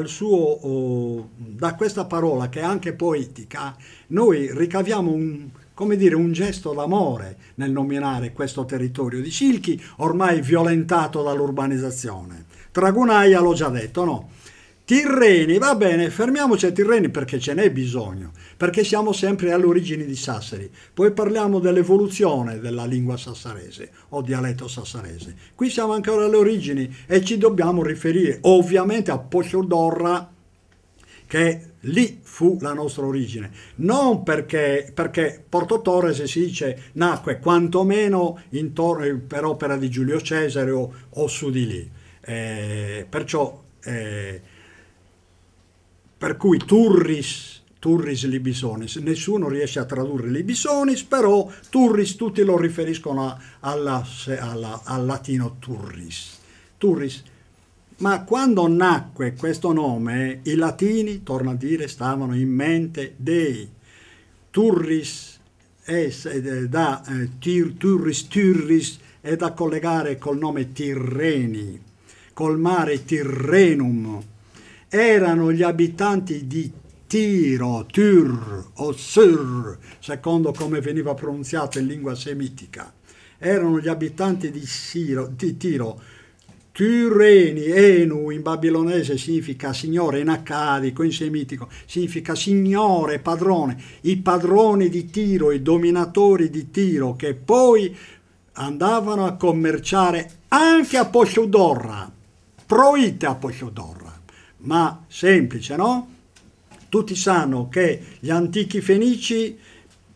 questa parola, che è anche poetica, noi ricaviamo un gesto d'amore nel nominare questo territorio di Silchi, ormai violentato dall'urbanizzazione. Tragunaia l'ho già detto, no? Tirreni, va bene, fermiamoci ai Tirreni perché ce n'è bisogno, perché siamo sempre alle origini di Sassari. Poi parliamo dell'evoluzione della lingua sassarese o dialetto sassarese. Qui siamo ancora alle origini e ci dobbiamo riferire ovviamente a Pociodorra, che lì fu la nostra origine. Non perché Porto Torres, si dice, nacque quantomeno per opera di Giulio Cesare o su di lì. Per cui Turris Libisonis, nessuno riesce a tradurre Libisonis, però Turris tutti lo riferiscono al latino Turris. Ma quando nacque questo nome, i latini, torno a dire, stavano in mente dei Turris, Turris è da collegare col nome Tirreni, col mare Tirrenum. Erano gli abitanti di Tiro, Tur o Sur, secondo come veniva pronunziato in lingua semitica. Erano gli abitanti di Tiro. Tirreni, Enu in babilonese significa signore, in accadico, in semitico significa signore, padrone. I padroni di Tiro, i dominatori di Tiro, che poi andavano a commerciare anche a Pociodorra, proite a Pociodorra. Ma semplice, no? Tutti sanno che gli antichi fenici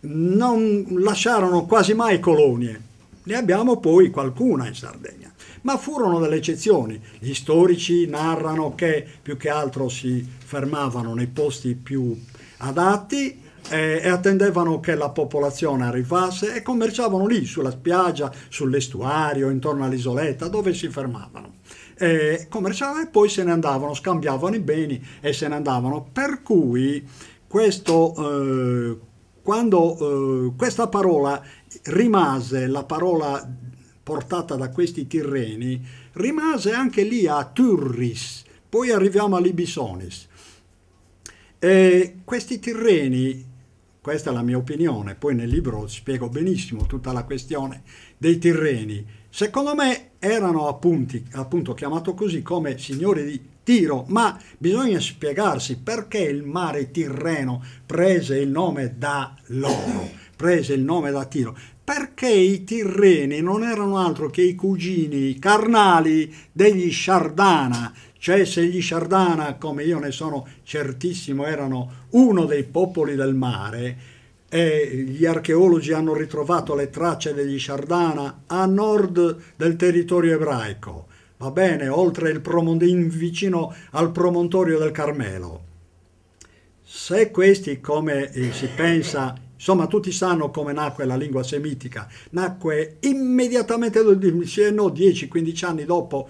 non lasciarono quasi mai colonie. Ne abbiamo poi qualcuna in Sardegna, ma furono delle eccezioni. Gli storici narrano che più che altro si fermavano nei posti più adatti e attendevano che la popolazione arrivasse e commerciavano lì, sulla spiaggia, sull'estuario, intorno all'isoletta, dove si fermavano. Commerciavano e poi se ne andavano, scambiavano i beni e se ne andavano. Per cui quando questa parola rimase, la parola portata da questi Tirreni, rimase anche lì a Turris, poi arriviamo a Libisonis. Questi Tirreni, questa è la mia opinione, poi nel libro spiego benissimo tutta la questione dei Tirreni. Secondo me erano appunto chiamato così come signori di Tiro, ma bisogna spiegarsi perché il mare Tirreno prese il nome da loro, prese il nome da Tiro. Perché i Tirreni non erano altro che i cugini carnali degli Sciardana, cioè se gli Sciardana, come io ne sono certissimo, erano uno dei popoli del mare, e gli archeologi hanno ritrovato le tracce degli Sciardana a nord del territorio ebraico, va bene, oltre vicino al promontorio del Carmelo. Se questi, come si pensa, insomma tutti sanno come nacque la lingua semitica, nacque immediatamente, 10-15 anni dopo,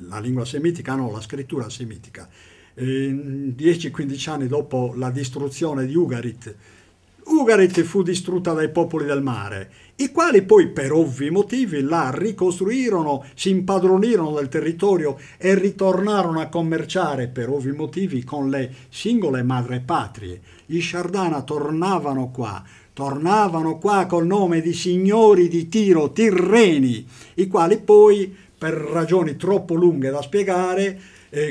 la lingua semitica no, la scrittura semitica, 10-15 anni dopo la distruzione di Ugarit. Ugarit fu distrutta dai popoli del mare, i quali poi per ovvi motivi la ricostruirono, si impadronirono del territorio e ritornarono a commerciare per ovvi motivi con le singole madrepatrie. Gli Sciardana tornavano qua, tornavano qua col nome di signori di Tiro, Tirreni, i quali poi, per ragioni troppo lunghe da spiegare,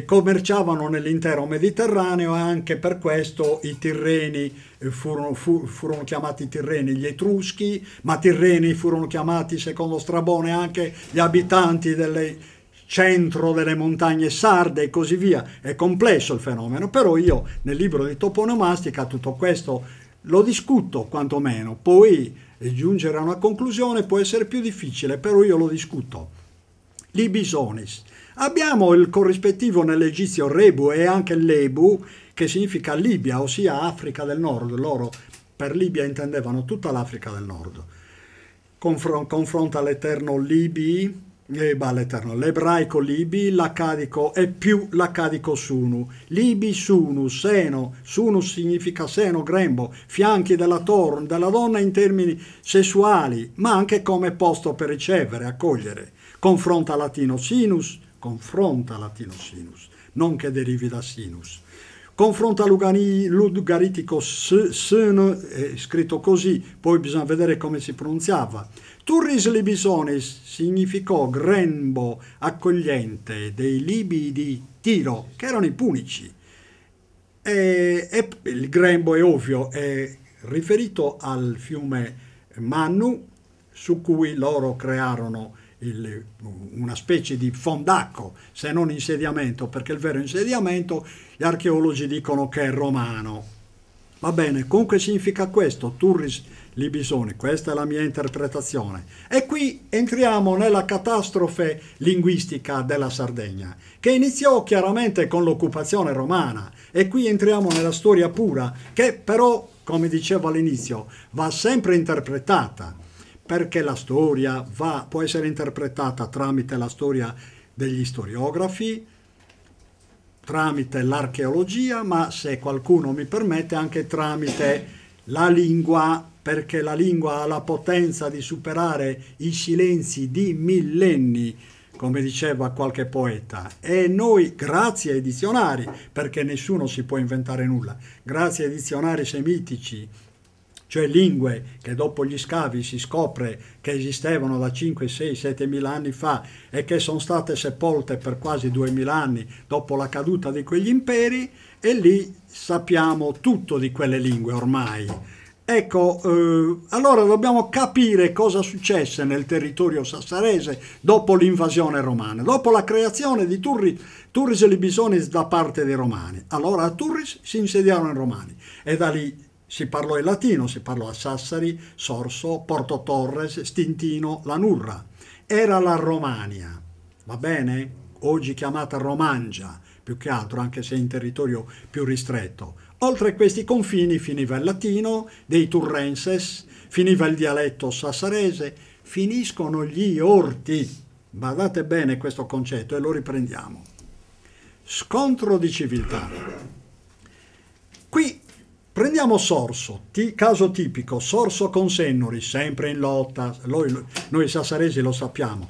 commerciavano nell'intero Mediterraneo, e anche per questo i Tirreni furono chiamati Tirreni gli Etruschi, ma Tirreni furono chiamati, secondo Strabone, anche gli abitanti del centro delle montagne sarde e così via. È complesso il fenomeno, però io nel libro di toponomastica tutto questo lo discuto quantomeno, poi giungere a una conclusione può essere più difficile, però io lo discuto. Libisonis. Abbiamo il corrispettivo nell'egizio Rebu e anche Lebu, che significa Libia, ossia Africa del Nord. Loro per Libia intendevano tutta l'Africa del Nord. Confronta l'eterno Libi, l'ebraico Libi, l'accadico e più l'accadico Sunu. Libi Sunu, seno, Sunu significa seno, grembo, fianchi della donna in termini sessuali, ma anche come posto per ricevere, accogliere. Confronta latino sinus, non che derivi da sinus. Confronta lugaritico seno, scritto così, poi bisogna vedere come si pronunziava. Turris Libisonis significò grembo accogliente dei Libi di Tiro, che erano i punici. E il grembo è ovvio, è riferito al fiume Mannu, su cui loro crearono una specie di fondacco, se non insediamento, perché il vero insediamento gli archeologi dicono che è romano. Va bene, comunque significa questo, Turris Libisoni, questa è la mia interpretazione. E qui entriamo nella catastrofe linguistica della Sardegna, che iniziò chiaramente con l'occupazione romana, e qui entriamo nella storia pura, che però, come dicevo all'inizio, va sempre interpretata, perché la storia può essere interpretata tramite la storia degli storiografi, tramite l'archeologia, ma se qualcuno mi permette anche tramite la lingua, perché la lingua ha la potenza di superare i silenzi di millenni, come diceva qualche poeta, e noi, grazie ai dizionari, perché nessuno si può inventare nulla, grazie ai dizionari semitici, cioè lingue che dopo gli scavi si scopre che esistevano da 5, 6, 7 mila anni fa e che sono state sepolte per quasi 2000 anni dopo la caduta di quegli imperi, e lì sappiamo tutto di quelle lingue ormai. Ecco, allora dobbiamo capire cosa successe nel territorio sassarese dopo l'invasione romana, dopo la creazione di Turris Libisonis da parte dei romani. Allora a Turris si insediarono i romani e da lì si parlò il latino, si parlò a Sassari, Sorso, Porto Torres, Stintino, Lanurra. Era la Romania, va bene? Oggi chiamata Romangia, più che altro, anche se in territorio più ristretto. Oltre questi confini finiva il latino dei Turrenses, finiva il dialetto sassarese, finiscono gli orti. Badate bene questo concetto e lo riprendiamo. Scontro di civiltà. Qui prendiamo Sorso, caso tipico, Sorso con Sennori, sempre in lotta, noi sassaresi lo sappiamo.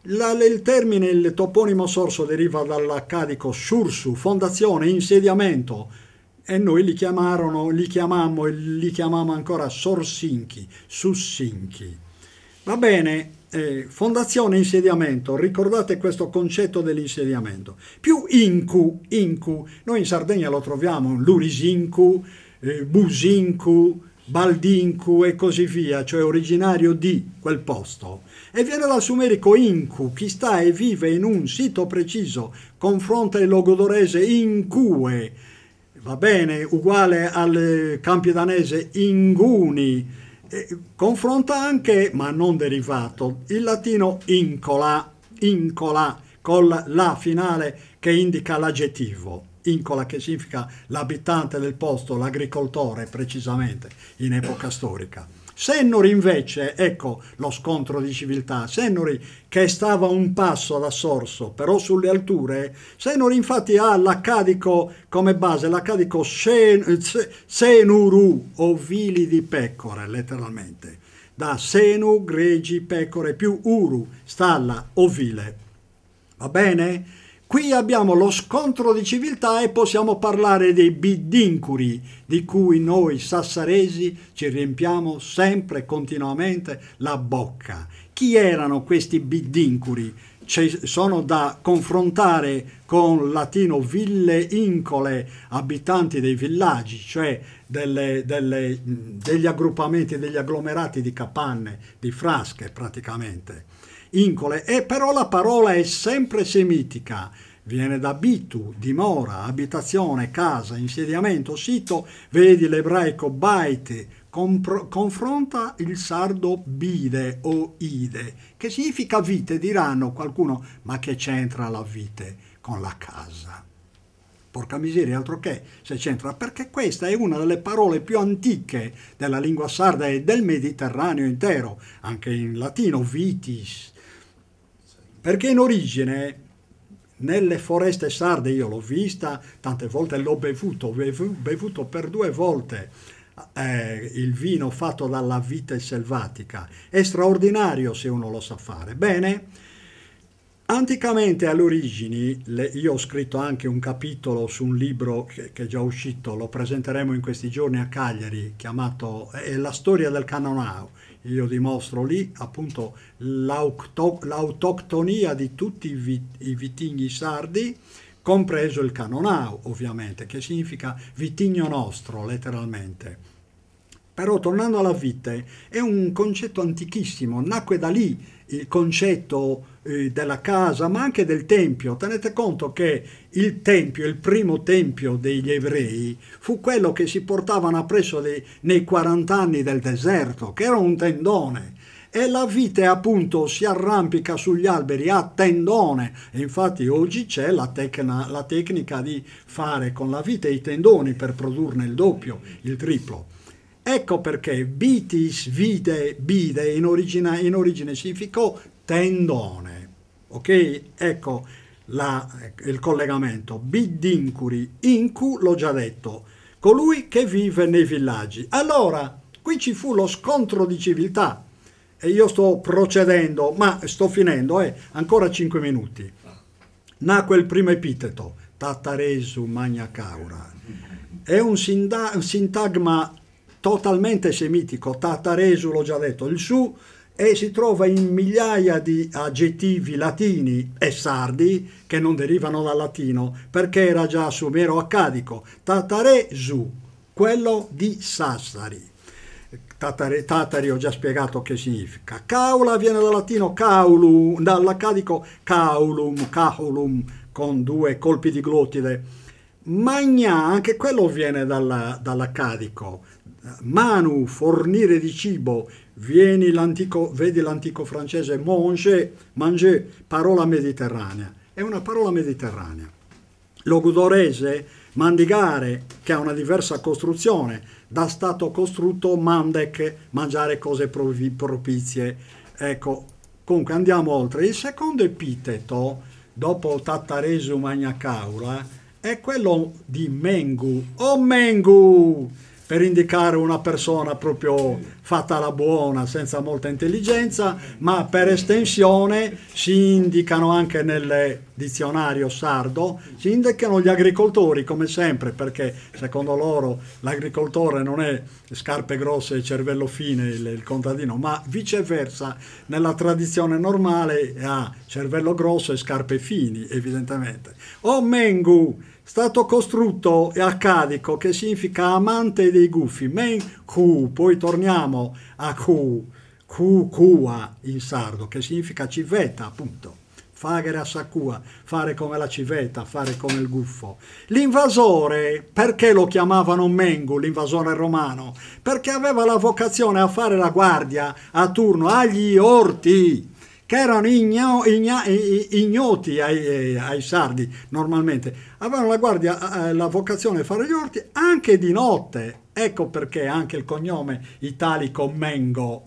Il termine, il toponimo Sorso deriva dall'accadico Sursu, fondazione, insediamento, e noi li chiamammo ancora Sorsinchi, Sussinchi. Va bene, fondazione, insediamento, ricordate questo concetto dell'insediamento. Più Inku, noi in Sardegna lo troviamo Lurisinku, Businku, Baldinku e così via, cioè originario di quel posto. E viene dal sumerico Inku, chi sta e vive in un sito preciso, confronta il logodorese Inkue, va bene, uguale al campiodanese Inguni, confronta anche, ma non derivato, il latino incola, con la finale che indica l'aggettivo. Incola, che significa l'abitante del posto, l'agricoltore precisamente, in epoca storica. Sennori invece, ecco lo scontro di civiltà, Sennori che stava un passo da Sorso, però sulle alture, Sennori infatti ha l'accadico come base, l'accadico senuru, ovili di pecore, letteralmente, da senu, gregi, pecore, più uru, stalla, ovile. Va bene? Qui abbiamo lo scontro di civiltà e possiamo parlare dei biddincuri, di cui noi sassaresi ci riempiamo sempre e continuamente la bocca. Chi erano questi biddincuri? Sono da confrontare con latino ville incole, abitanti dei villaggi, cioè degli aggruppamenti, degli agglomerati di capanne, di frasche praticamente. Incole, e però la parola è sempre semitica, viene da bitu, dimora, abitazione, casa, insediamento, sito, vedi l'ebraico bait, confronta il sardo bide o ide, che significa vite, diranno qualcuno, ma che c'entra la vite con la casa? Porca miseria, altro che se c'entra, perché questa è una delle parole più antiche della lingua sarda e del Mediterraneo intero, anche in latino vitis, perché in origine nelle foreste sarde, io l'ho vista tante volte, l'ho bevuto per 2 volte il vino fatto dalla vite selvatica, è straordinario se uno lo sa fare. Bene, anticamente alle origini, io ho scritto anche un capitolo su un libro che è già uscito, lo presenteremo in questi giorni a Cagliari, chiamato La storia del Cannonau. Io dimostro lì appunto l'autoctonia di tutti i vitigni sardi, compreso il Cannonau ovviamente, che significa vitigno nostro letteralmente. Però tornando alla vite, è un concetto antichissimo, nacque da lì il concetto della casa, ma anche del tempio. Tenete conto che il tempio, il primo tempio degli ebrei, fu quello che si portavano appresso nei 40 anni del deserto, che era un tendone. E la vite appunto si arrampica sugli alberi a tendone, e infatti oggi c'è la tecnica di fare con la vite i tendoni per produrne il doppio, il triplo. Ecco perché vitis, vide, bide in origine significò tendone, ok? Ecco il collegamento. Biddincuri, incu, l'ho già detto, colui che vive nei villaggi. Allora, qui ci fu lo scontro di civiltà, e io sto procedendo, ma sto finendo, ancora 5 minuti. Nacque il primo epiteto, Tataresu Magna Caura. È un sintagma totalmente semitico, Tataresu l'ho già detto, il su, e si trova in migliaia di aggettivi latini e sardi che non derivano dal latino, perché era già sumero-accadico. Tataresu, quello di Sassari. Tatari ho già spiegato che significa. Caula viene dal latino caulum, dall'accadico caulum, caulum, con 2 colpi di glottide. Magna, anche quello viene dall'accadico. Manu, fornire di cibo, vedi l'antico francese manger, parola mediterranea, è una parola mediterranea. Logudorese, mandigare, che ha una diversa costruzione, da stato costrutto mandec, mangiare cose propizie. Ecco, comunque andiamo oltre. Il secondo epiteto, dopo Tataresu Magna Caura, è quello di mengu, o mengu, per indicare una persona proprio fatta alla buona, senza molta intelligenza, ma per estensione si indicano anche nel dizionario sardo, si indicano gli agricoltori come sempre, perché secondo loro l'agricoltore non è scarpe grosse e cervello fine il contadino, ma viceversa, nella tradizione normale ha cervello grosso e scarpe fini, evidentemente. O mengu, stato costrutto e accadico, che significa amante dei gufi, men-ku, poi torniamo a kua in sardo, che significa civetta, appunto. Fagere a sacua, fare come la civetta, fare come il guffo. L'invasore, perché lo chiamavano mengu, l'invasore romano? Perché aveva la vocazione a fare la guardia a turno agli orti, che erano ignoti ai sardi normalmente. Avevano la vocazione a fare gli orti anche di notte. Ecco perché anche il cognome italico Mengo,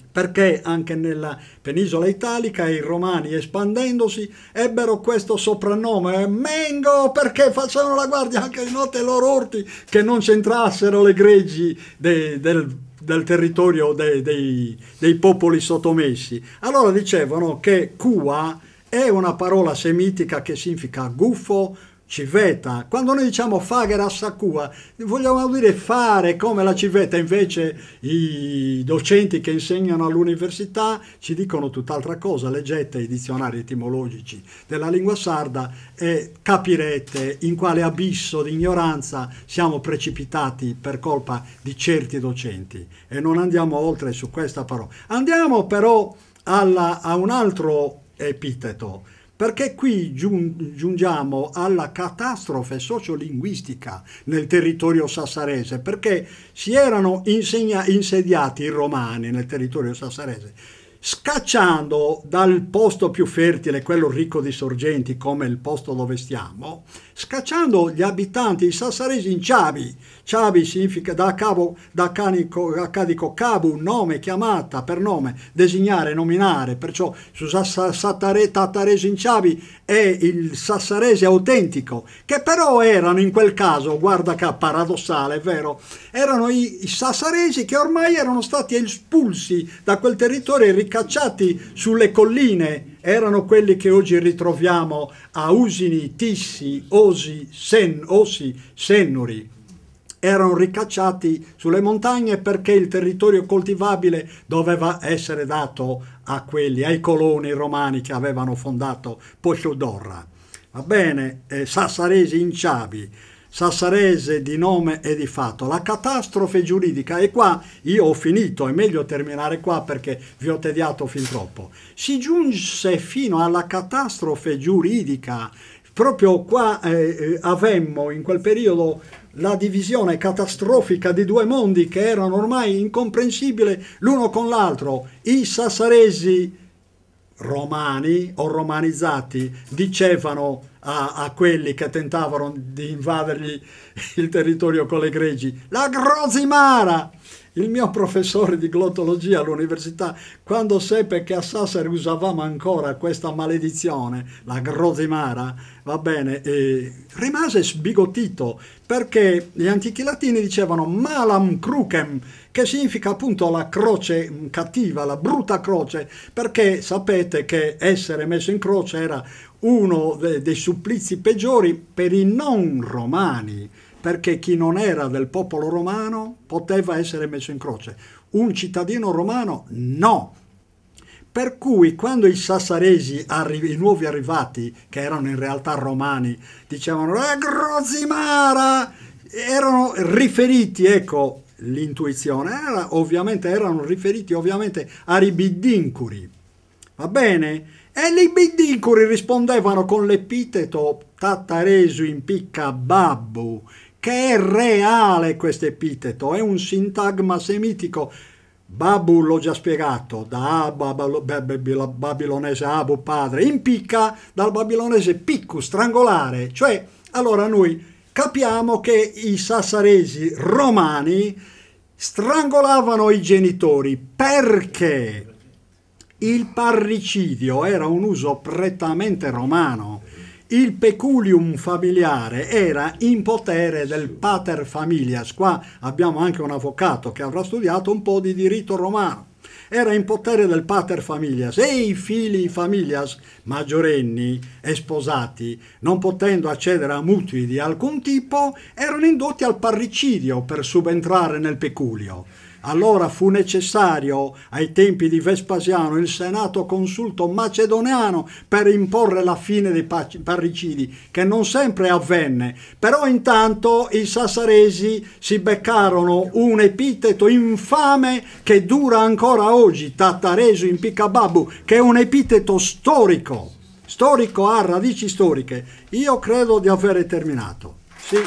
perché anche nella penisola italica i romani, espandendosi, ebbero questo soprannome Mengo, perché facevano la guardia anche di notte ai loro orti, che non c'entrassero le greggi del territorio dei popoli sottomessi. Allora dicevano che Cua è una parola semitica che significa gufo, civetta. Quando noi diciamo fagere a sakua, vogliamo dire fare come la civetta, invece i docenti che insegnano all'università ci dicono tutt'altra cosa. Leggete i dizionari etimologici della lingua sarda e capirete in quale abisso di ignoranza siamo precipitati per colpa di certi docenti. E non andiamo oltre su questa parola. Andiamo però a un altro epiteto, perché qui giungiamo alla catastrofe sociolinguistica nel territorio sassarese, perché si erano insediati i romani nel territorio sassarese, scacciando dal posto più fertile, quello ricco di sorgenti come il posto dove stiamo, scacciando gli abitanti, i sassaresi in Ciabi. Ciabi significa da accadico cabu, nome, chiamata, per nome, designare, nominare, perciò su tattaresi in Ciabi è il sassarese autentico, che però erano in quel caso, guarda che paradossale, è vero, erano i sassaresi che ormai erano stati espulsi da quel territorio e ricacciati sulle colline. Erano quelli che oggi ritroviamo a Usini, Tissi, Ossi, Sennuri. Erano ricacciati sulle montagne perché il territorio coltivabile doveva essere dato a quelli, ai coloni romani che avevano fondato Posciodorra. Va bene, sassaresi in Ciabi, sassarese di nome e di fatto. La catastrofe giuridica, e qua io ho finito, è meglio terminare qua perché vi ho tediato fin troppo. Si giunse fino alla catastrofe giuridica. Proprio qua avemmo in quel periodo la divisione catastrofica di due mondi che erano ormai incomprensibili l'uno con l'altro. I sassaresi romani o romanizzati dicevano a quelli che tentavano di invadergli il territorio con le greggi: la Grozimara! Il mio professore di glottologia all'università, quando seppe che a Sassari usavamo ancora questa maledizione, la Grozimara, va bene, rimase sbigottito, perché gli antichi latini dicevano malam crucem, che significa appunto la croce cattiva, la brutta croce, perché sapete che essere messo in croce era uno dei supplizi peggiori per i non romani, perché chi non era del popolo romano poteva essere messo in croce. Un cittadino romano no. Per cui quando i sassaresi, i nuovi arrivati, che erano in realtà romani, dicevano la Grozimara, erano riferiti, ecco l'intuizione, erano riferiti ovviamente a Ribiddincuri. Va bene? E i Biddincuri rispondevano con l'epiteto Tattaresu impicca babbu, che è reale questo epiteto, è un sintagma semitico. Babu l'ho già spiegato, da babilonese abu, padre, impicca dal babilonese piccu, strangolare. Cioè, allora noi capiamo che i sassaresi romani strangolavano i genitori perché il parricidio era un uso prettamente romano. Il peculium familiare era in potere del pater familias. Qua abbiamo anche un avvocato che avrà studiato un po' di diritto romano. Era in potere del pater familias e i figli familias maggiorenni e sposati, non potendo accedere a mutui di alcun tipo, erano indotti al parricidio per subentrare nel peculio. Allora fu necessario, ai tempi di Vespasiano, il senato consulto macedoniano per imporre la fine dei parricidi, che non sempre avvenne. Però intanto i sassaresi si beccarono un epiteto infame che dura ancora oggi, Tattaresu impiccababu, che è un epiteto storico, ha radici storiche. Io credo di avere terminato. Sì.